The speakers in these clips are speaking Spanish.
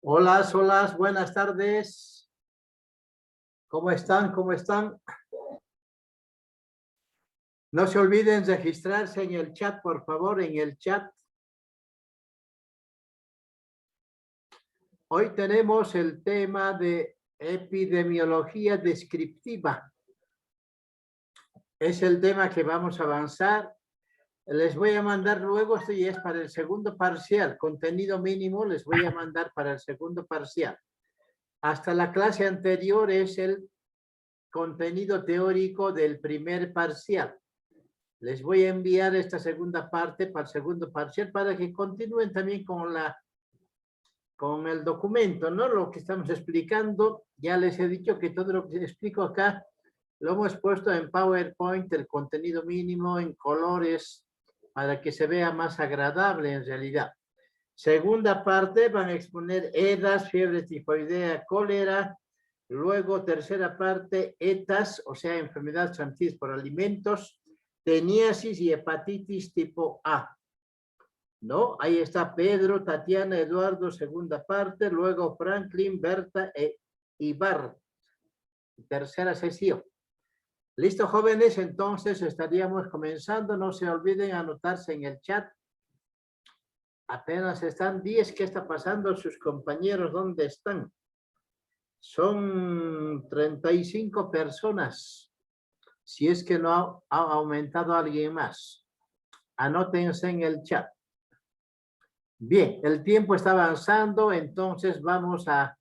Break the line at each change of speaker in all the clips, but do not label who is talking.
Hola, hola, buenas tardes. ¿Cómo están? ¿Cómo están? No se olviden registrarse en el chat, por favor, en el chat. Hoy tenemos el tema de epidemiología descriptiva. Es el tema que vamos a avanzar. Les voy a mandar luego, esto ya es para el segundo parcial, contenido mínimo, les voy a mandar para el segundo parcial. Hasta la clase anterior es el contenido teórico del primer parcial. Les voy a enviar esta segunda parte para el segundo parcial para que continúen también con el documento, ¿no? Lo que estamos explicando, ya les he dicho que todo lo que explico acá lo hemos puesto en PowerPoint, el contenido mínimo en colores, para que se vea más agradable en realidad. Segunda parte, van a exponer EDAS, fiebre tifoidea, cólera. Luego, tercera parte, ETAS, o sea, enfermedades transmitidas por alimentos, teniasis y hepatitis tipo A. ¿No? Ahí está Pedro, Tatiana, Eduardo, segunda parte. Luego Franklin, Berta e Ibar. Tercera sesión. ¿Listo, jóvenes? Entonces estaríamos comenzando. No se olviden anotarse en el chat. Apenas están 10. ¿Qué está pasando? Sus compañeros, ¿dónde están? Son 35 personas. Si es que no ha aumentado alguien más. Anótense en el chat. Bien, el tiempo está avanzando, entonces vamos a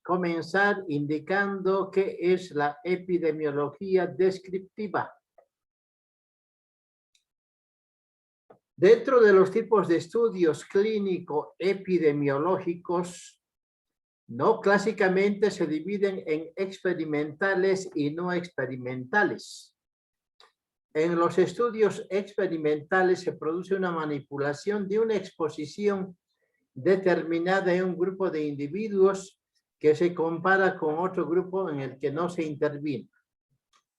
comenzar indicando qué es la epidemiología descriptiva. Dentro de los tipos de estudios clínico-epidemiológicos, ¿no? Clásicamente se dividen en experimentales y no experimentales. En los estudios experimentales se produce una manipulación de una exposición determinada en un grupo de individuos que se compara con otro grupo en el que no se interviene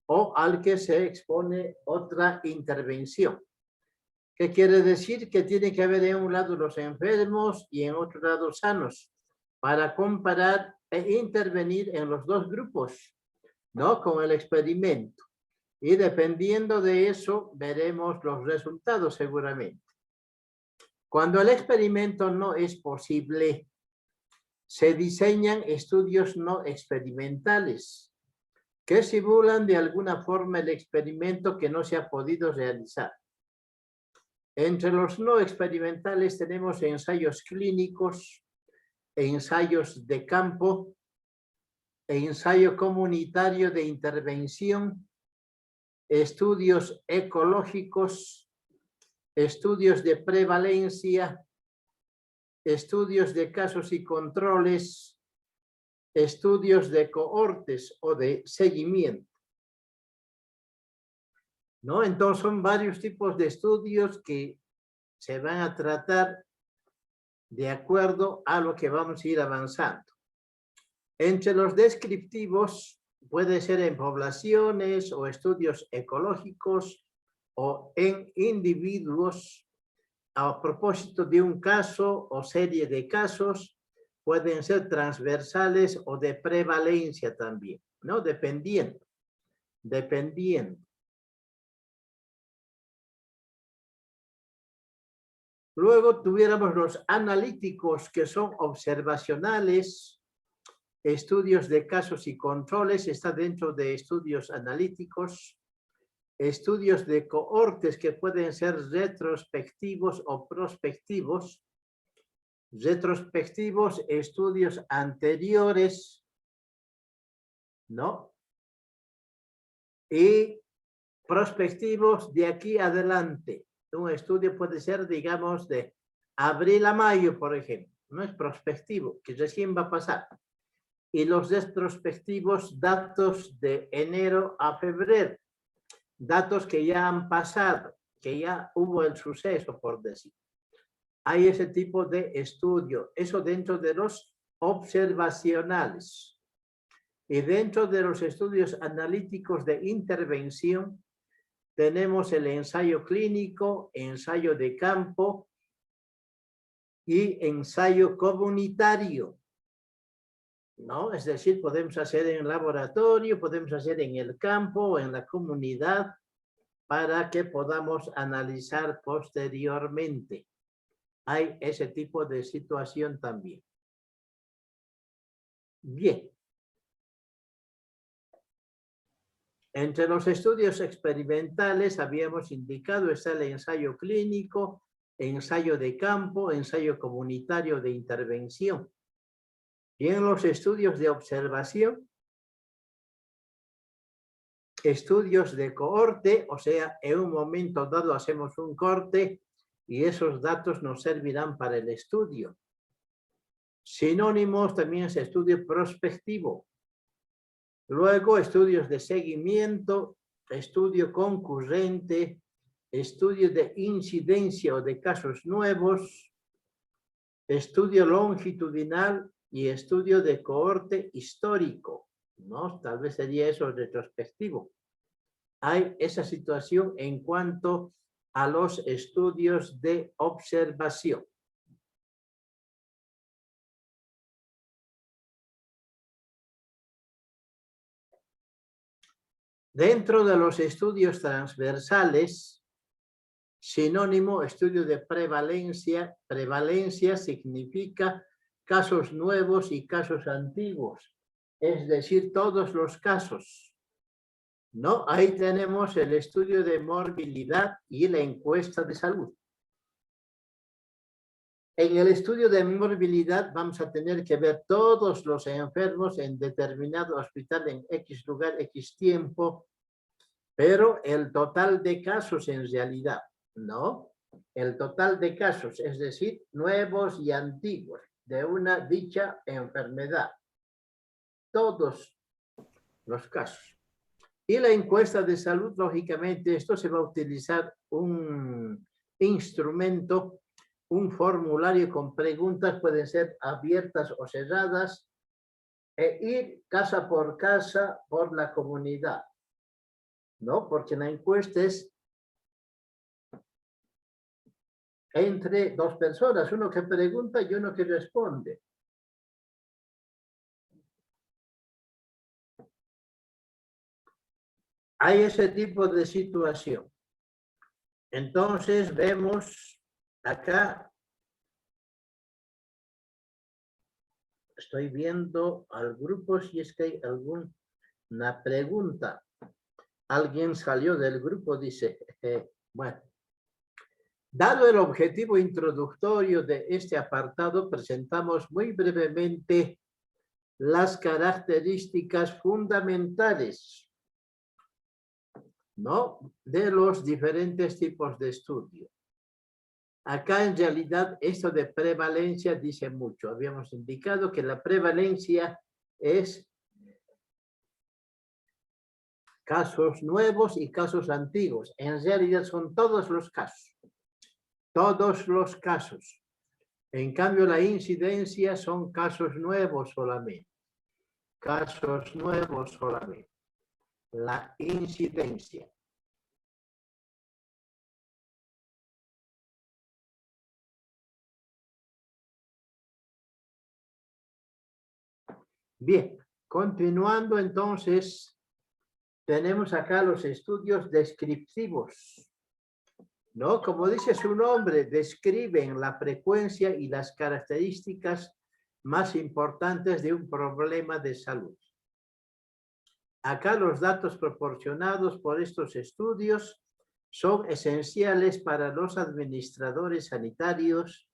o al que se expone otra intervención. ¿Qué quiere decir? Que tiene que haber en un lado los enfermos y en otro lado sanos para comparar e intervenir en los dos grupos, ¿no? Con el experimento. Y dependiendo de eso, veremos los resultados seguramente. Cuando el experimento no es posible, se diseñan estudios no experimentales que simulan de alguna forma el experimento que no se ha podido realizar. Entre los no experimentales tenemos ensayos clínicos, ensayos de campo, ensayo comunitario de intervención, estudios ecológicos, estudios de prevalencia, estudios de casos y controles, estudios de cohortes o de seguimiento. ¿No? Entonces son varios tipos de estudios que se van a tratar de acuerdo a lo que vamos a ir avanzando. Entre los descriptivos puede ser en poblaciones o estudios ecológicos o en individuos a propósito de un caso o serie de casos. Pueden ser transversales o de prevalencia también, ¿no? Dependiendo. Luego tuviéramos los analíticos, que son observacionales, estudios de casos y controles, está dentro de estudios analíticos, estudios de cohortes que pueden ser retrospectivos o prospectivos. Retrospectivos, estudios anteriores, ¿no? Y prospectivos de aquí adelante. Un estudio puede ser, digamos, de abril a mayo, por ejemplo. No es prospectivo, que recién va a pasar. Y los retrospectivos, datos de enero a febrero. Datos que ya han pasado, que ya hubo el suceso, por decir. Hay ese tipo de estudio. Eso dentro de los observacionales. Y dentro de los estudios analíticos de intervención, tenemos el ensayo clínico, ensayo de campo y ensayo comunitario. ¿no? Es decir, podemos hacer en el laboratorio, podemos hacer en el campo o en la comunidad para que podamos analizar posteriormente. Hay ese tipo de situación también. Bien. Entre los estudios experimentales habíamos indicado está el ensayo clínico, ensayo de campo, ensayo comunitario de intervención. Y en los estudios de observación, estudios de cohorte, o sea, en un momento dado hacemos un corte y esos datos nos servirán para el estudio. Sinónimos también es estudio prospectivo. Luego, estudios de seguimiento, estudio concurrente, estudio de incidencia o de casos nuevos, estudio longitudinal y estudio de cohorte histórico, ¿no? Tal vez sería eso retrospectivo. Hay esa situación en cuanto a los estudios de observación. Dentro de los estudios transversales, sinónimo, estudio de prevalencia. Prevalencia significa casos nuevos y casos antiguos, es decir, todos los casos, ¿no? Ahí tenemos el estudio de morbilidad y la encuesta de salud. En el estudio de morbilidad vamos a tener que ver todos los enfermos en determinado hospital en X lugar, X tiempo, pero el total de casos en realidad, ¿no? El total de casos, es decir, nuevos y antiguos de una dicha enfermedad. Todos los casos. Y la encuesta de salud, lógicamente, esto se va a utilizar un instrumento, un formulario con preguntas, pueden ser abiertas o cerradas, e ir casa por la comunidad, ¿no? Porque la encuesta es entre dos personas, uno que pregunta y uno que responde. Hay ese tipo de situación. Entonces vemos acá, estoy viendo al grupo si es que hay alguna pregunta. Alguien salió del grupo, dice, bueno. Dado el objetivo introductorio de este apartado, presentamos muy brevemente las características fundamentales, ¿no?, de los diferentes tipos de estudio. Acá en realidad esto de prevalencia dice mucho. Habíamos indicado que la prevalencia es casos nuevos y casos antiguos. En realidad son todos los casos. Todos los casos. En cambio, la incidencia son casos nuevos solamente. Casos nuevos solamente. La incidencia. Bien, continuando entonces, tenemos acá los estudios descriptivos, ¿no? Como dice su nombre, describen la frecuencia y las características más importantes de un problema de salud. Acá los datos proporcionados por estos estudios son esenciales para los administradores sanitarios,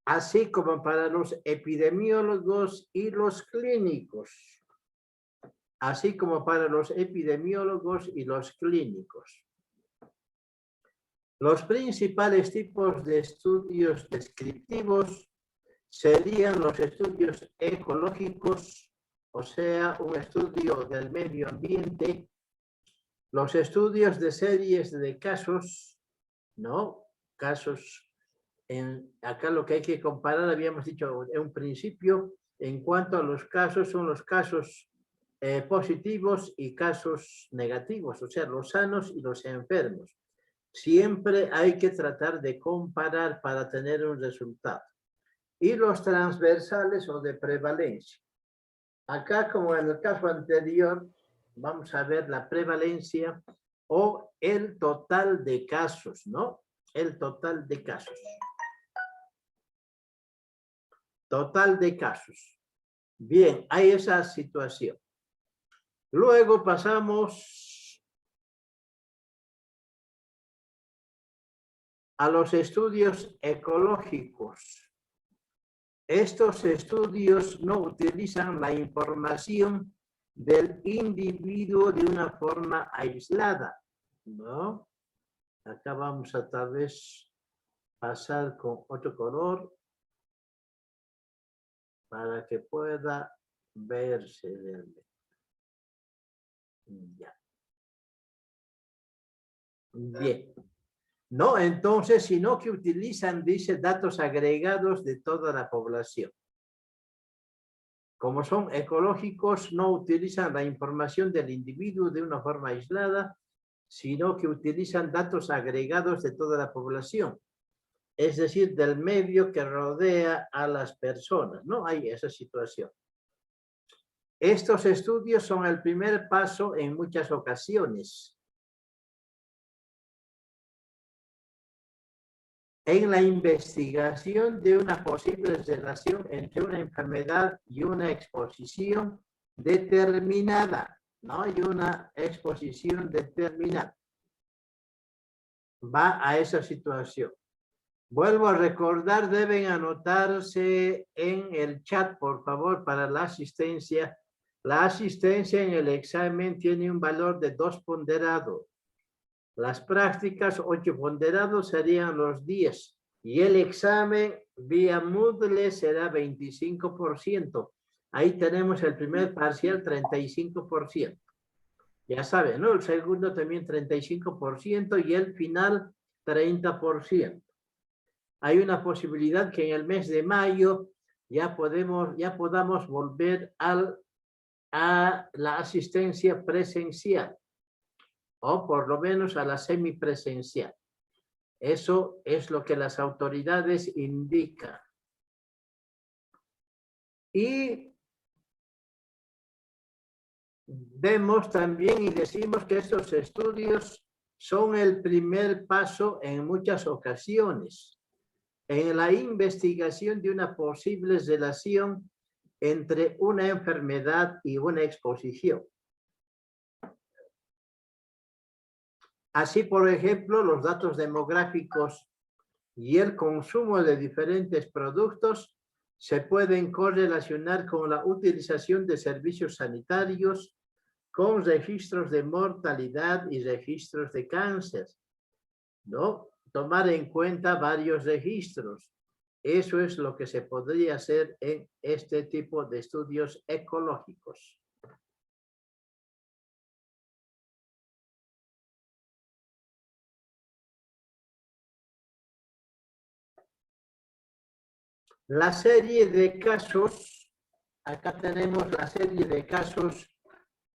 así como para los epidemiólogos y los clínicos. Así como para los epidemiólogos y los clínicos. Los principales tipos de estudios descriptivos serían los estudios ecológicos, o sea, un estudio del medio ambiente, los estudios de series de casos, ¿no? Casos, acá lo que hay que comparar, habíamos dicho en un principio, en cuanto a los casos, son los casos positivos y casos negativos, o sea, los sanos y los enfermos. Siempre hay que tratar de comparar para tener un resultado. y los transversales o de prevalencia. Acá, como en el caso anterior, vamos a ver la prevalencia o el total de casos, ¿no? El total de casos. Total de casos. Bien, hay esa situación. Luego pasamos a los estudios ecológicos. Estos estudios no utilizan la información del individuo de una forma aislada, ¿no? Acá vamos a tal vez pasar con otro color para que pueda verse realmente. Ya. Bien. No, entonces, sino que utilizan, dice, datos agregados de toda la población. Como son ecológicos, no utilizan la información del individuo de una forma aislada, sino que utilizan datos agregados de toda la población. Es decir, del medio que rodea a las personas, ¿no? Hay esa situación. Estos estudios son el primer paso en muchas ocasiones en la investigación de una posible relación entre una enfermedad y una exposición determinada, ¿no? Y una exposición determinada. Va a esa situación. Vuelvo a recordar, deben anotarse en el chat, por favor, para la asistencia. La asistencia en el examen tiene un valor de 2 ponderados. Las prácticas 8 ponderados serían los 10. Y el examen vía Moodle será 25%. Ahí tenemos el primer parcial 35%. Ya saben, ¿no? El segundo también 35% y el final 30%. Hay una posibilidad que en el mes de mayo ya podamos volver a la asistencia presencial o por lo menos a la semipresencial. Eso es lo que las autoridades indican. Y vemos también y decimos que estos estudios son el primer paso en muchas ocasiones en la investigación de una posible relación entre una enfermedad y una exposición. Así, por ejemplo, los datos demográficos y el consumo de diferentes productos se pueden correlacionar con la utilización de servicios sanitarios, con registros de mortalidad y registros de cáncer, ¿no? Tomar en cuenta varios registros. Eso es lo que se podría hacer en este tipo de estudios ecológicos. La serie de casos, acá tenemos la serie de casos,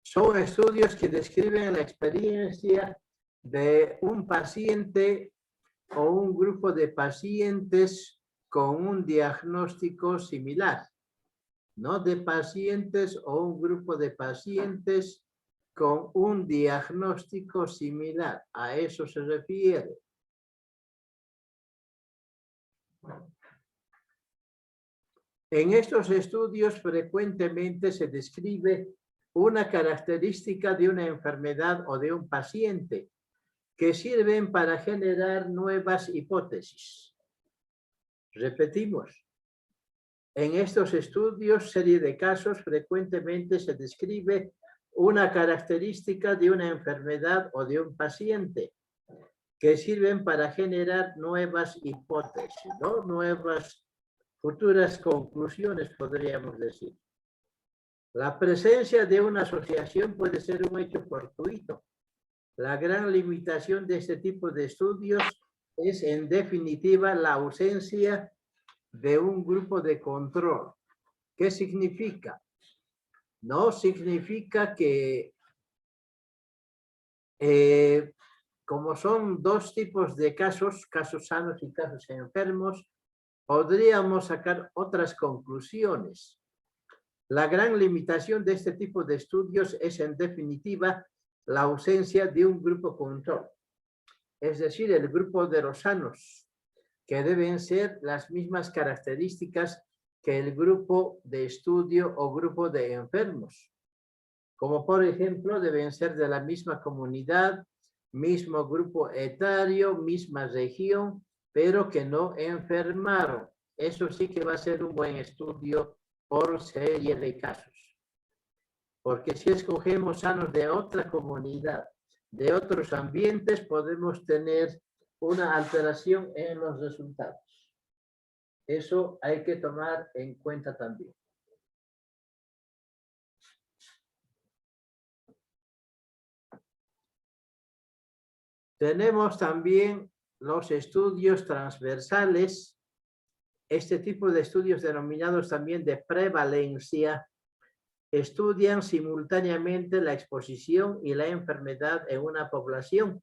son estudios que describen la experiencia de un paciente o un grupo de pacientes con un diagnóstico similar, ¿no? De pacientes o un grupo de pacientes con un diagnóstico similar. A eso se refiere. En estos estudios frecuentemente se describe una característica de una enfermedad o de un paciente que sirven para generar nuevas hipótesis. Repetimos. En estos estudios, serie de casos, frecuentemente se describe una característica de una enfermedad o de un paciente que sirven para generar nuevas hipótesis, ¿no? Nuevas futuras conclusiones, podríamos decir. La presencia de una asociación puede ser un hecho fortuito. La gran limitación de este tipo de estudios es, en definitiva, la ausencia de un grupo de control. ¿Qué significa? No significa que, como son dos tipos de casos, casos sanos y casos enfermos, podríamos sacar otras conclusiones. La gran limitación de este tipo de estudios es, en definitiva, la ausencia de un grupo control. Es decir, el grupo de los sanos, que deben ser las mismas características que el grupo de estudio o grupo de enfermos. Como por ejemplo, deben ser de la misma comunidad, mismo grupo etario, misma región, pero que no enfermaron. Eso sí que va a ser un buen estudio por serie de casos. Porque si escogemos sanos de otra comunidad, de otros ambientes, podemos tener una alteración en los resultados. Eso hay que tomar en cuenta también. Tenemos también los estudios transversales. Este tipo de estudios denominados también de prevalencia estudian simultáneamente la exposición y la enfermedad en una población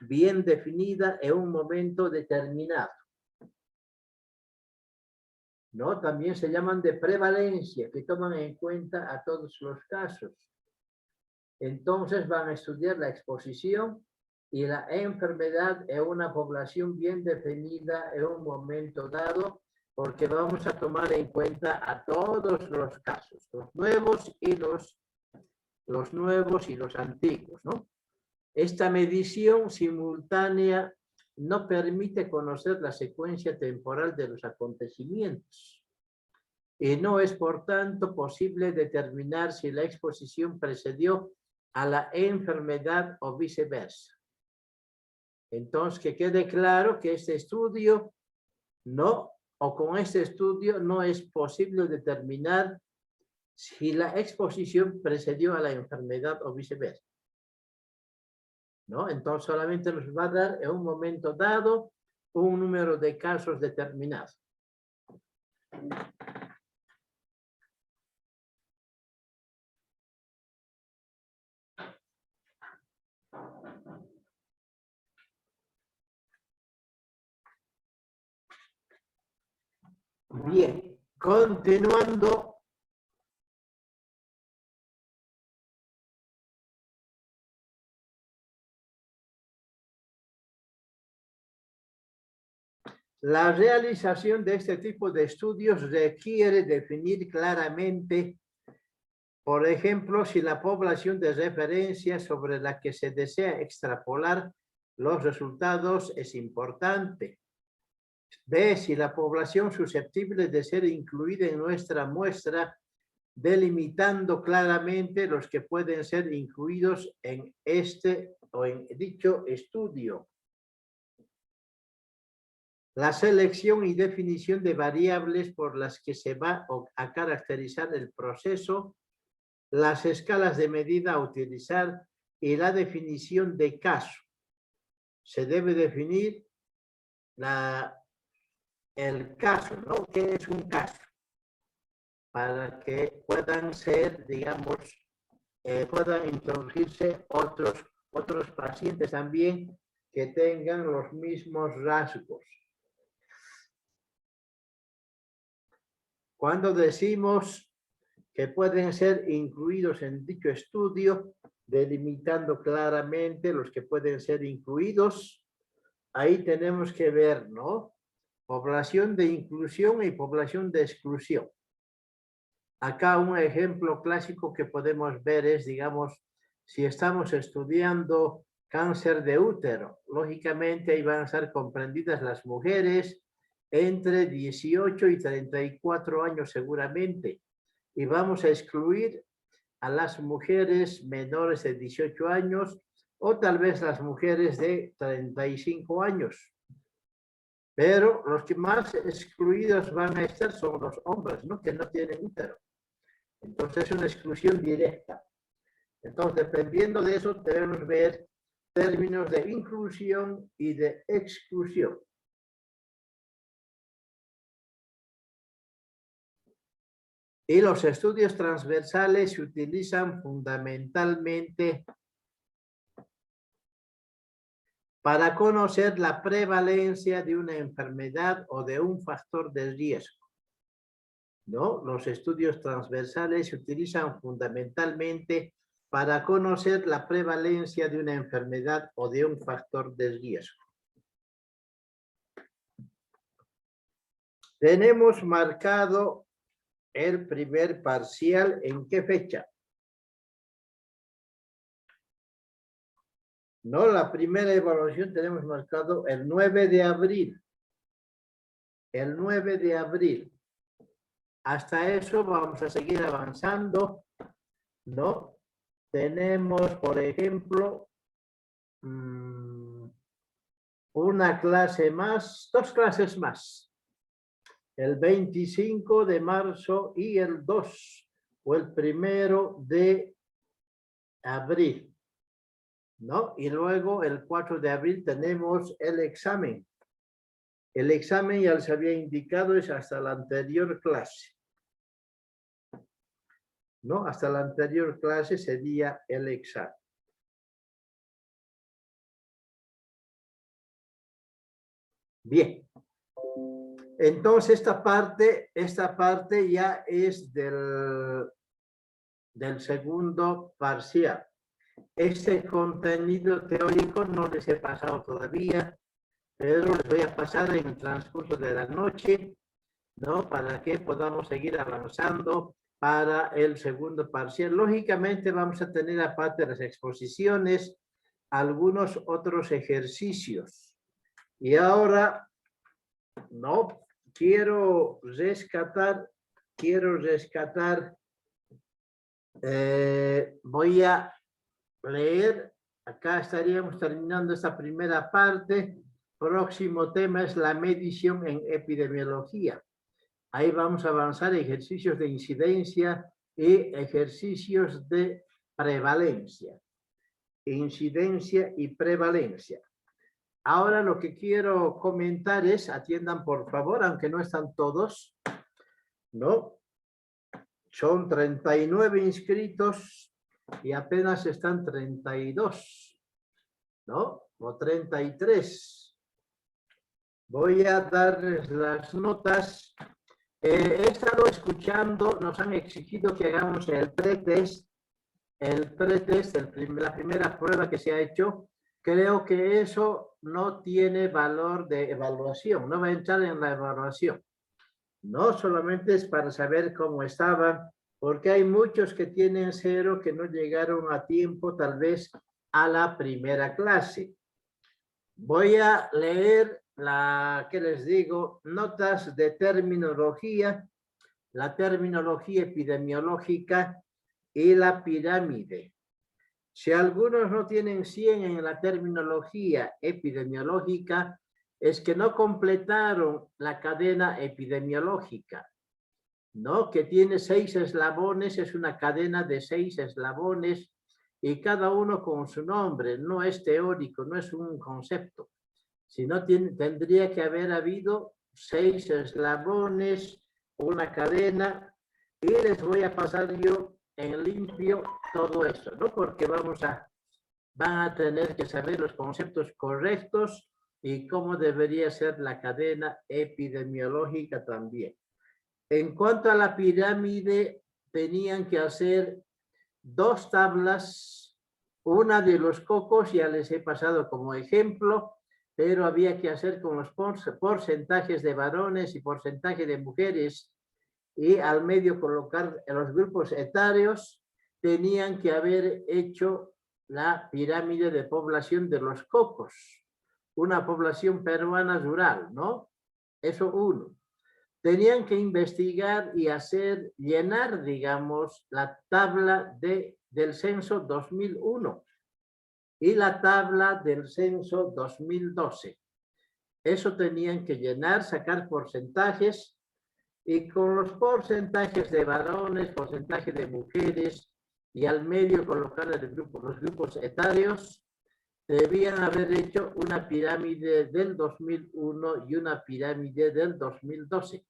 bien definida en un momento determinado. ¿No? También se llaman de prevalencia, que toman en cuenta a todos los casos. Entonces van a estudiar la exposición y la enfermedad en una población bien definida en un momento dado, porque vamos a tomar en cuenta a todos los casos, los nuevos y los antiguos, ¿no? Esta medición simultánea no permite conocer la secuencia temporal de los acontecimientos y no es, por tanto, posible determinar si la exposición precedió a la enfermedad o viceversa. Entonces, que quede claro que este estudio con este estudio no es posible determinar si la exposición precedió a la enfermedad o viceversa. ¿No? Entonces, solamente nos va a dar en un momento dado un número de casos determinado. Bien, continuando. La realización de este tipo de estudios requiere definir claramente, por ejemplo, si la población de referencia sobre la que se desea extrapolar los resultados es importante. B, si la población susceptible de ser incluida en nuestra muestra, delimitando claramente los que pueden ser incluidos en este o en dicho estudio. La selección y definición de variables por las que se va a caracterizar el proceso, las escalas de medida a utilizar y la definición de caso. Se debe definir el caso, ¿no? ¿Qué es un caso? Para que puedan ser, digamos, puedan introducirse otros pacientes también que tengan los mismos rasgos. Cuando decimos que pueden ser incluidos en dicho estudio, delimitando claramente los que pueden ser incluidos, ahí tenemos que ver, ¿no? Población de inclusión y población de exclusión. Acá un ejemplo clásico que podemos ver es, digamos, si estamos estudiando cáncer de útero, lógicamente ahí van a ser comprendidas las mujeres entre 18 y 34 años seguramente, y vamos a excluir a las mujeres menores de 18 años o tal vez las mujeres de 35 años. Pero los que más excluidos van a estar son los hombres, ¿no? Que no tienen útero. Entonces es una exclusión directa. Entonces, dependiendo de eso, debemos ver términos de inclusión y de exclusión. Y los estudios transversales se utilizan fundamentalmente para conocer la prevalencia de una enfermedad o de un factor de riesgo. ¿No? Los estudios transversales se utilizan fundamentalmente para conocer la prevalencia de una enfermedad o de un factor de riesgo. Tenemos marcado el primer parcial. ¿En qué fecha? No, la primera evaluación tenemos marcado el 9 de abril. El 9 de abril. Hasta eso vamos a seguir avanzando, ¿no? Tenemos, por ejemplo, una clase más, 2 clases más. El 25 de marzo y el 2 o el 1 de abril, ¿no? Y luego el 4 de abril tenemos el examen. El examen ya les había indicado es hasta la anterior clase. ¿No? Hasta la anterior clase sería el examen. Bien. Entonces esta parte ya es del segundo parcial. Este contenido teórico no les he pasado todavía, pero les voy a pasar en el transcurso de la noche, ¿no? Para que podamos seguir avanzando para el segundo parcial. Lógicamente vamos a tener, aparte de las exposiciones, algunos otros ejercicios. Y ahora, no, quiero rescatar, voy a leer, acá estaríamos terminando esta primera parte. Próximo tema es la medición en epidemiología. Ahí vamos a avanzar ejercicios de incidencia y ejercicios de prevalencia. Incidencia y prevalencia. Ahora lo que quiero comentar es, atiendan por favor, aunque no están todos, ¿no? Son 39 inscritos y apenas están 32, ¿no? O 33. Voy a darles las notas. He estado escuchando, nos han exigido que hagamos el pretest, la primera prueba que se ha hecho. Creo que eso no tiene valor de evaluación, no va a entrar en la evaluación. No solamente es para saber cómo estaban, porque hay muchos que tienen 0 que no llegaron a tiempo tal vez a la primera clase. Voy a leer ¿qué les digo? Notas de terminología, la terminología epidemiológica y la pirámide. Si algunos no tienen 100 en la terminología epidemiológica, es que no completaron la cadena epidemiológica, ¿no? Que tiene 6 eslabones, es una cadena de 6 eslabones y cada uno con su nombre, no es teórico, no es un concepto. Si no, tendría que haber habido 6 eslabones, una cadena, y les voy a pasar yo en limpio todo esto, ¿no? Porque van a tener que saber los conceptos correctos y cómo debería ser la cadena epidemiológica también. En cuanto a la pirámide, tenían que hacer 2 tablas, una de los cocos, ya les he pasado como ejemplo, pero había que hacer con los porcentajes de varones y porcentaje de mujeres y al medio colocar en los grupos etarios. Tenían que haber hecho la pirámide de población de los cocos, una población peruana rural, ¿no? Eso uno. Tenían que investigar y llenar, digamos, la tabla del censo 2001 y la tabla del censo 2012. Eso tenían que llenar, sacar porcentajes y con los porcentajes de varones, porcentaje de mujeres y al medio colocar los grupos etarios, debían haber hecho una pirámide del 2001 y una pirámide del 2012.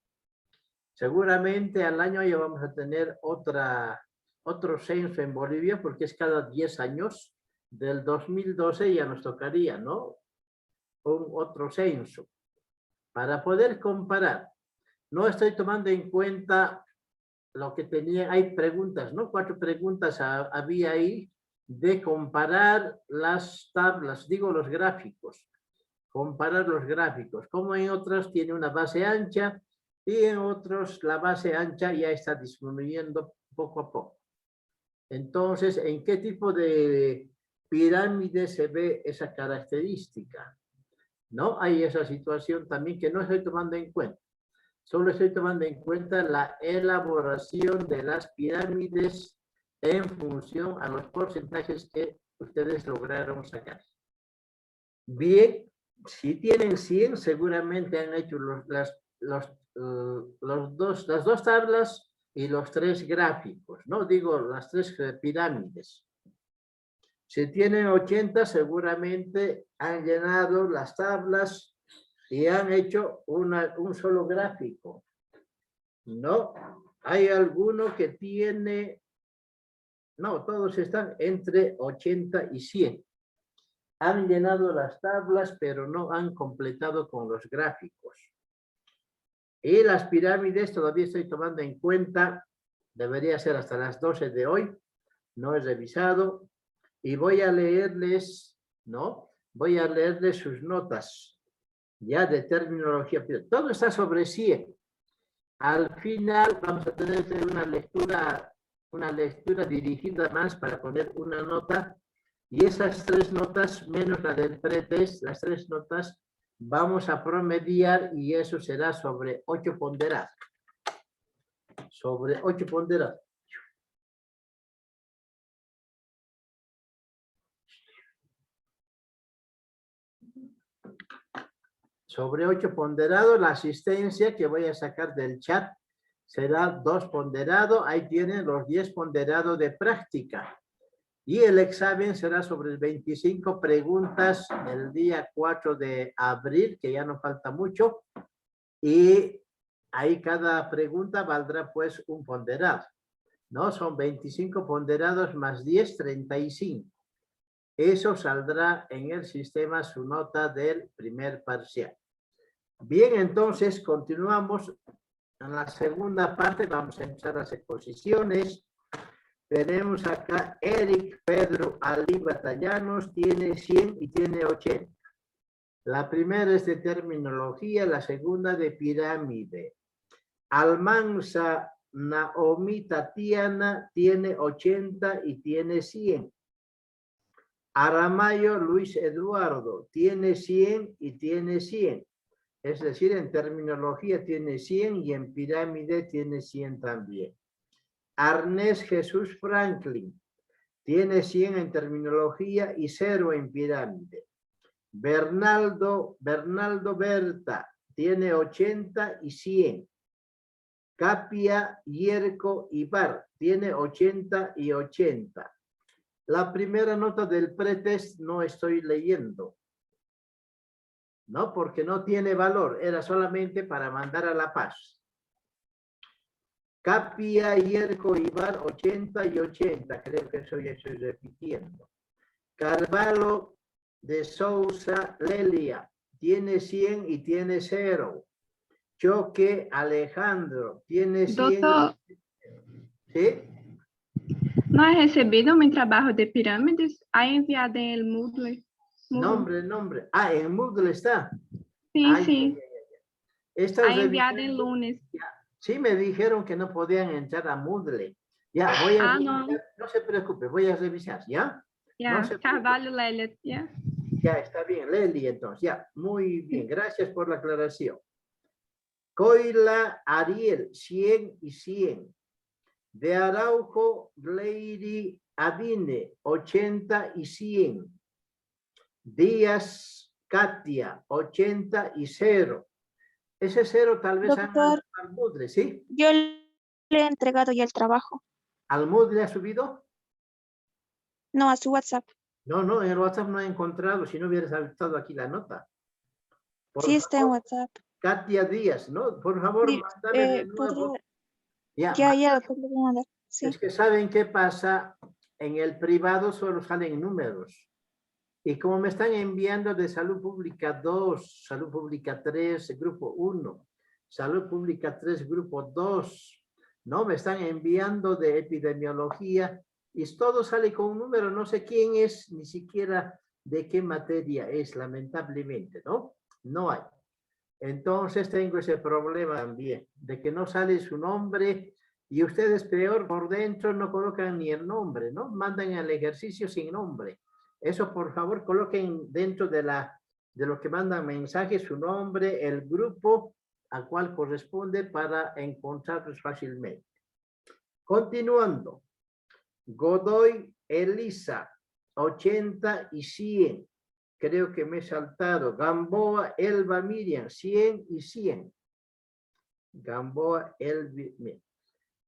Seguramente al año ya vamos a tener otro censo en Bolivia porque es cada 10 años. Del 2012 ya nos tocaría, ¿no? un otro censo. Para poder comparar, no estoy tomando en cuenta lo que tenía, hay preguntas, ¿no? 4 preguntas había ahí de comparar las tablas, digo los gráficos. Comparar los gráficos, como en otros tiene una base ancha y en otros la base ancha ya está disminuyendo poco a poco. Entonces, ¿en qué tipo de pirámide se ve esa característica? ¿No? Hay esa situación también que no estoy tomando en cuenta. Solo estoy tomando en cuenta la elaboración de las pirámides en función a los porcentajes que ustedes lograron sacar. Bien, si tienen 100, seguramente han hecho las dos tablas y los 3 gráficos, ¿no? Digo, las 3 pirámides. Si tienen 80, seguramente han llenado las tablas y han hecho un solo gráfico. No, hay alguno que tiene, no, todos están entre 80 y 100. Han llenado las tablas, pero no han completado con los gráficos. Y las pirámides todavía estoy tomando en cuenta, debería ser hasta las 12 de hoy, no he revisado, y voy a leerles, ¿no? Voy a leerles sus notas, ya de terminología. Todo está sobre 100. Al final vamos a tener una lectura dirigida más para poner una nota. Y esas 3 notas, menos la del pretest, las 3 notas, vamos a promediar y eso será sobre 8 ponderados. Sobre 8 ponderados. Sobre 8 ponderados, la asistencia que voy a sacar del chat será 2 ponderados. Ahí tienen los 10 ponderados de práctica. Y el examen será sobre 25 preguntas el día 4 de abril, que ya no falta mucho. Y ahí cada pregunta valdrá pues un ponderado. ¿No? Son 25 ponderados más 10, 35. Eso saldrá en el sistema su nota del primer parcial. Bien, entonces continuamos en la segunda parte. Vamos a empezar las exposiciones. Tenemos acá Eric Pedro Ali Batallanos, tiene 100 y tiene 80. La primera es de terminología, la segunda de pirámide. Almanza Naomi Tatiana tiene 80 y tiene 100. Aramayo Luis Eduardo tiene 100 y tiene 100. Es decir, en terminología tiene 100 y en pirámide tiene 100 también. Arnés Jesús Franklin tiene 100 en terminología y 0 en pirámide. Bernaldo Berta tiene 80 y 100. Capia Yerko Ibar tiene 80 y 80. La primera nota del pretest no estoy leyendo. No, porque no tiene valor. Era solamente para mandar a La Paz. Capia Yerko Ibar 80 y 80. Creo que eso ya estoy repitiendo. Carvalho de Sousa Lelia tiene 100 y tiene 0. Choque Alejandro tiene 100.
Doutor,
¿Sí?
não é recebido meu trabalho de pirâmides? Aí enviado em Moodle.
Nombre. Ah, en Moodle está.
Sim,
Ay,
sim.
Estás
Aí enviado em
revisando.
lunes.
Sí, me dijeron que no podían entrar a Moodle. Ya, voy a revisar. No se preocupe, voy a revisar, ¿ya?
Yeah.
No se
Carvalho Lélia. Yeah.
Ya, está bien, Leli, entonces, ya. Muy bien, gracias por la aclaración. Coila Ariel, 100 y 100. De Araujo, Lady Adine, 80 y 100. Díaz, Katia, 80 y 0. Ese 0 tal vez
Doctor,
al Moodle, ¿sí?
yo le he entregado ya el trabajo.
¿Al Moodle ha subido?
No, a su WhatsApp.
No, en el WhatsApp no he encontrado, si no hubieras estado aquí la nota. Por
Sí, está en
favor,
WhatsApp.
Katia Díaz, ¿no? Por favor,
Sí,
mándame de nuevo.
Ya, lo puedo mandar. Sí.
Es que ¿saben qué pasa? En el privado solo salen números. Y como me están enviando de Salud Pública 2, Salud Pública 3, Grupo 1, Salud Pública 3, Grupo 2, ¿no? Me están enviando de Epidemiología y todo sale con un número, no sé quién es, ni siquiera de qué materia es, lamentablemente, ¿no? No hay. Entonces tengo ese problema también, de que no sale su nombre y ustedes peor por dentro no colocan ni el nombre, ¿no? Mandan el ejercicio sin nombre. Eso, por favor, coloquen dentro de lo que mandan mensajes su nombre, el grupo al cual corresponde para encontrarlos fácilmente. Continuando. Godoy Elisa, 80 y 100. Creo que me he saltado. Gamboa Elba Miriam, 100 y 100. Gamboa Elba Miriam.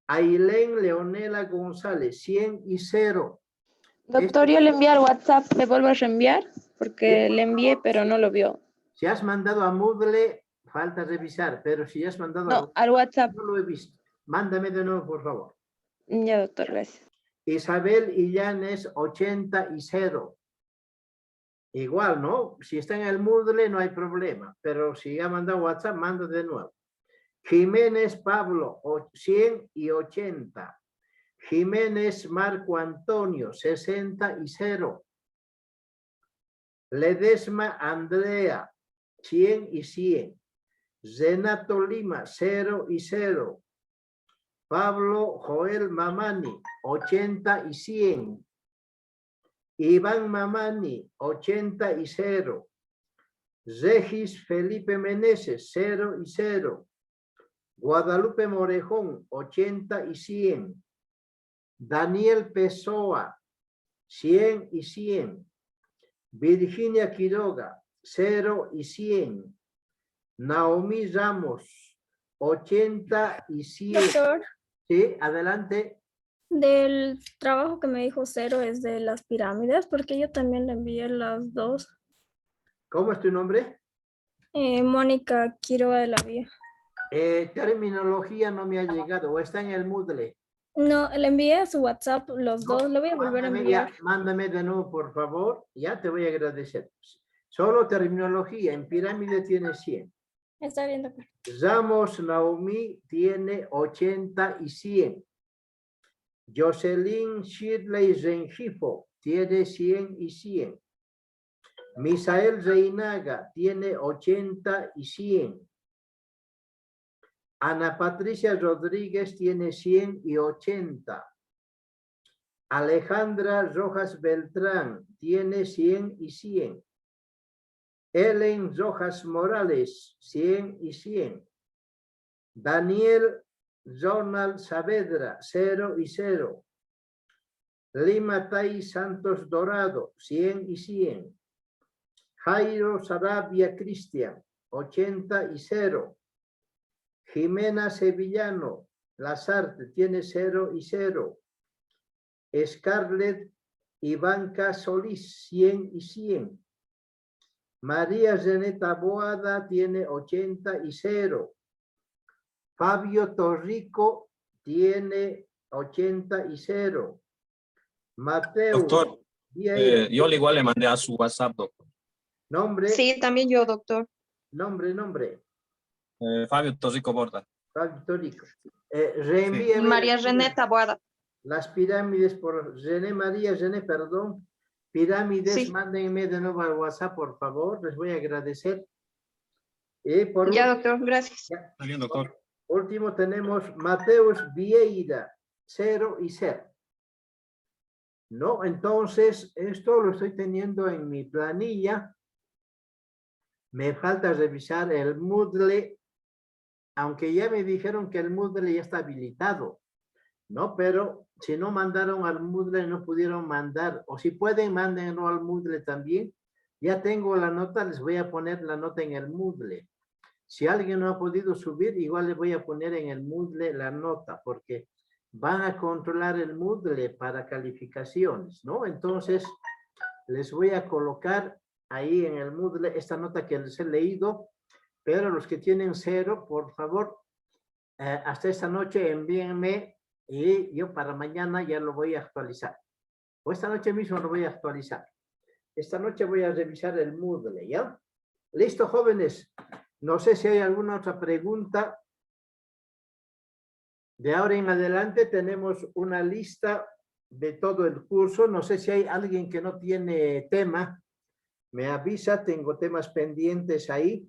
Ailén Leonela González, 100 y 0.
Doctor, yo le envié al WhatsApp, ¿me vuelvo a reenviar? Porque le envié, pero no lo vio.
Si has mandado a Moodle, falta revisar, pero si has mandado
No, al WhatsApp.
no lo he visto. Mándame de nuevo, por favor.
Ya, doctor, gracias.
Isabel Illanes, 80 y 0. Igual, ¿no? Si está en el Moodle no hay problema, pero si ha mandado WhatsApp, manda de nuevo. Jiménez Pablo, 100 y 80. Jiménez Marco Antonio, 60 y 0. Ledesma Andrea, 100 y 100. Zenato Lima, 0 y 0. Pablo Joel Mamani, 80 y 100. Iván Mamani, 80 y 0. Regis Felipe Meneses, 0 y 0. Guadalupe Morejón, 80 y 100. Daniel Pessoa, 100 y 100. Virginia Quiroga, 0 y 100. Naomi Ramos, 80 y 100.
Doctor,
Sí, adelante.
del trabajo que me dijo 0 es de las pirámides, porque yo también le envié las dos.
¿Cómo es tu nombre?
Mónica Quiroga de la Vía.
Terminología no me ha llegado, o está en el Moodle.
No, le envié a su WhatsApp los
No,
dos, le voy a volver a enviar.
Mándame de nuevo, por favor, ya te voy a agradecer. Solo terminología, en pirámide tiene 100.
Está bien, doctor.
Ramos Naomi tiene 80 y 100. Jocelyn Shirley Rengifo tiene 100 y 100. Misael Reinaga tiene 80 y 100. Ana Patricia Rodríguez tiene 100 y 80. Alejandra Rojas Beltrán tiene 100 y 100. Ellen Rojas Morales, 100 y 100. Daniel Ronald Saavedra, 0 y 0. Lima Tai Santos Dorado, 100 y 100. Jairo Sarabia Cristian, 80 y 0. Jimena Sevillano, Lazarte, tiene 0 y 0. Scarlett Ivanka Solís, 100 y 100. María Zeneta Boada tiene 80 y 0. Fabio Torrico tiene 80 y 0. Mateo.
Doctor, yo igual le mandé a su WhatsApp, doctor.
Nombre.
Sí, también yo, doctor.
Nombre.
Fabio Torrico Borda.
Fabio Torrico. Reenvíeme
María René Taboada.
las pirámides por René, perdón. Pirámides,
Sí.
mándenme de nuevo al WhatsApp, por favor. Les voy a agradecer.
Ya, doctor, gracias.
Está bien, doctor.
Último tenemos Mateus Vieira, 0 y 0. No, entonces esto lo estoy teniendo en mi planilla. Me falta revisar el Moodle, aunque ya me dijeron que el Moodle ya está habilitado, ¿no? Pero si no mandaron al Moodle, no pudieron mandar, o si pueden, mándenlo al Moodle también. Ya tengo la nota, les voy a poner la nota en el Moodle. Si alguien no ha podido subir, igual le voy a poner en el Moodle la nota, porque van a controlar el Moodle para calificaciones, ¿no? Entonces, les voy a colocar ahí en el Moodle esta nota que les he leído, pero los que tienen 0, por favor, hasta esta noche envíenme y yo para mañana ya lo voy a actualizar. O esta noche mismo lo voy a actualizar. Esta noche voy a revisar el Moodle, ¿ya? ¿Listo, jóvenes? No sé si hay alguna otra pregunta. De ahora en adelante tenemos una lista de todo el curso. No sé si hay alguien que no tiene tema. Me avisa, tengo temas pendientes ahí.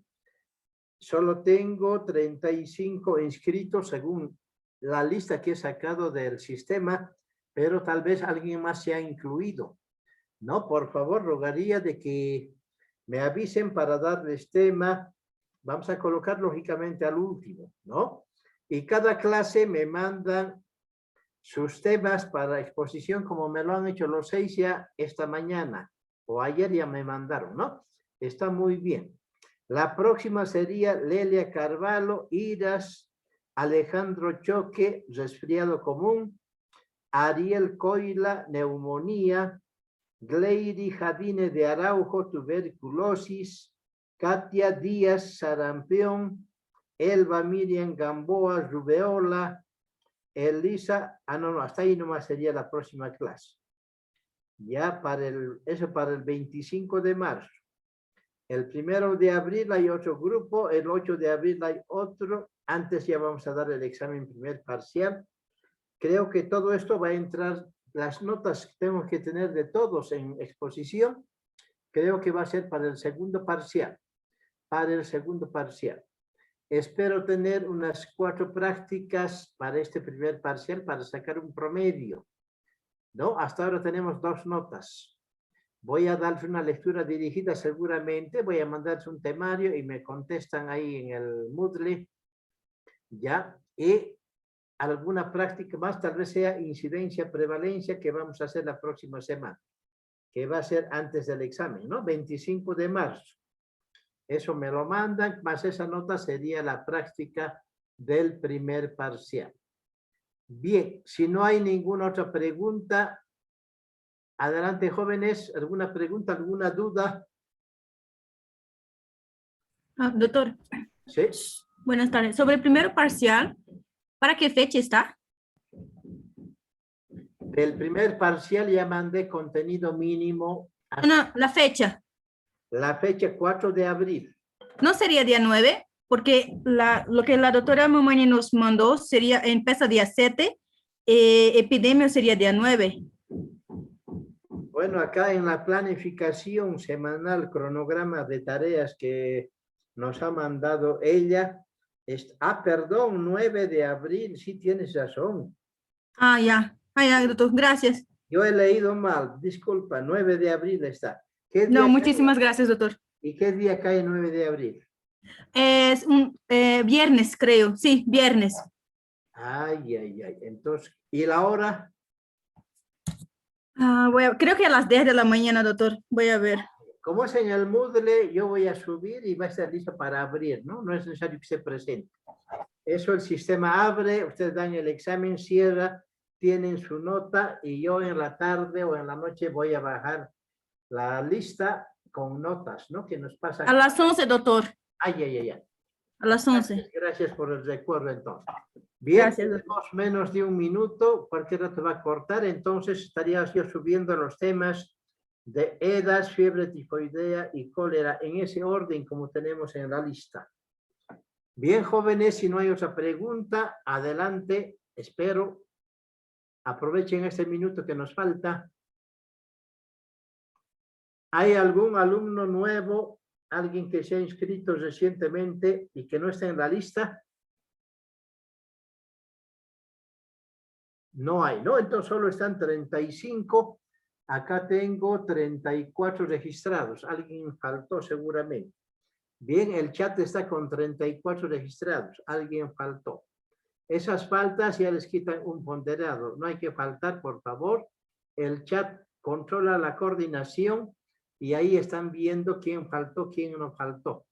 Solo tengo 35 inscritos según la lista que he sacado del sistema, pero tal vez alguien más se ha incluido. No, por favor, rogaría de que me avisen para darles tema. Vamos a colocar lógicamente al último, ¿no? Y cada clase me mandan sus temas para exposición, como me lo han hecho los 6 ya esta mañana, o ayer ya me mandaron, ¿no? Está muy bien. La próxima sería Lelia Carvalho, Iras, Alejandro Choque, resfriado común, Ariel Coila, neumonía, Gleidy Jadine de Araujo, tuberculosis, Katia Díaz, sarampión, Elba Miriam Gamboa, rubeola, Elisa, no, hasta ahí nomás sería la próxima clase. Ya eso para el 25 de marzo. El 1 de abril hay otro grupo, el 8 de abril hay otro, antes ya vamos a dar el examen primer parcial. Creo que todo esto va a entrar, las notas que tengo que tener de todos en exposición, creo que va a ser para el segundo parcial. Para el segundo parcial. Espero tener unas 4 prácticas para este primer parcial para sacar un promedio. ¿No? Hasta ahora tenemos 2 notas. Voy a darles una lectura dirigida seguramente, voy a mandarles un temario y me contestan ahí en el Moodle. ¿Ya? Y alguna práctica más, tal vez sea incidencia, prevalencia, que vamos a hacer la próxima semana, que va a ser antes del examen, ¿no? 25 de marzo. Eso me lo mandan, más esa nota sería la práctica del primer parcial. Bien, si no hay ninguna otra pregunta, adelante, jóvenes. ¿Alguna pregunta, alguna duda?
Doctor.
Sí.
Buenas tardes. Sobre el primer parcial, ¿para qué fecha está?
El primer parcial ya mandé contenido mínimo.
No, la fecha.
La fecha 4 de abril.
¿No sería día 9? Porque lo que la doctora Momani nos mandó empieza día 7, epidemia sería día 9.
Bueno, acá en la planificación semanal, cronograma de tareas que nos ha mandado ella, perdón, 9 de abril, sí tienes razón.
Ya, doctor, gracias.
Yo he leído mal, disculpa, 9 de abril está.
No, muchísimas gracias, doctor.
¿Y qué día cae 9 de abril?
Es un viernes, creo, sí, viernes.
Ay. Entonces, ¿y la hora?
Creo que a las 10 de la mañana, doctor. Voy a ver.
Como es en el Moodle, yo voy a subir y va a estar listo para abrir, ¿no? No es necesario que se presente. Eso el sistema abre, ustedes dan el examen, cierra, tienen su nota y yo en la tarde o en la noche voy a bajar la lista con notas, ¿no? Que nos pasa.
A las 11, doctor.
Ay.
A las 11.
Gracias por el recuerdo, entonces. Bien,
gracias,
tenemos menos de un minuto, cualquier rato va a cortar, entonces estaría yo subiendo los temas de EDAS, fiebre tifoidea y cólera, en ese orden como tenemos en la lista. Bien, jóvenes, si no hay otra pregunta, adelante, espero. Aprovechen este minuto que nos falta. ¿Hay algún alumno nuevo, alguien que se ha inscrito recientemente y que no está en la lista? No hay, ¿no? Entonces solo están 35. Acá tengo 34 registrados. Alguien faltó seguramente. Bien, el chat está con 34 registrados. Alguien faltó. Esas faltas ya les quitan un ponderado. No hay que faltar, por favor. El chat controla la coordinación y ahí están viendo quién faltó, quién no faltó,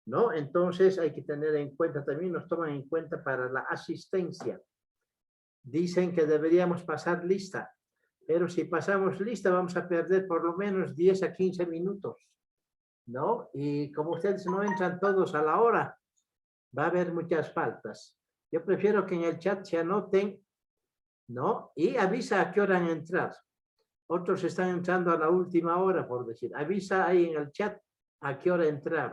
¿no? Entonces hay que tener en cuenta, también nos toman en cuenta para la asistencia. Dicen que deberíamos pasar lista, pero si pasamos lista vamos a perder por lo menos 10 a 15 minutos, ¿no? Y como ustedes no entran todos a la hora, va a haber muchas faltas. Yo prefiero que en el chat se anoten, ¿no? Y avisa a qué hora han entrado. Otros están entrando a la última hora, por decir. Avisa ahí en el chat a qué hora entrar.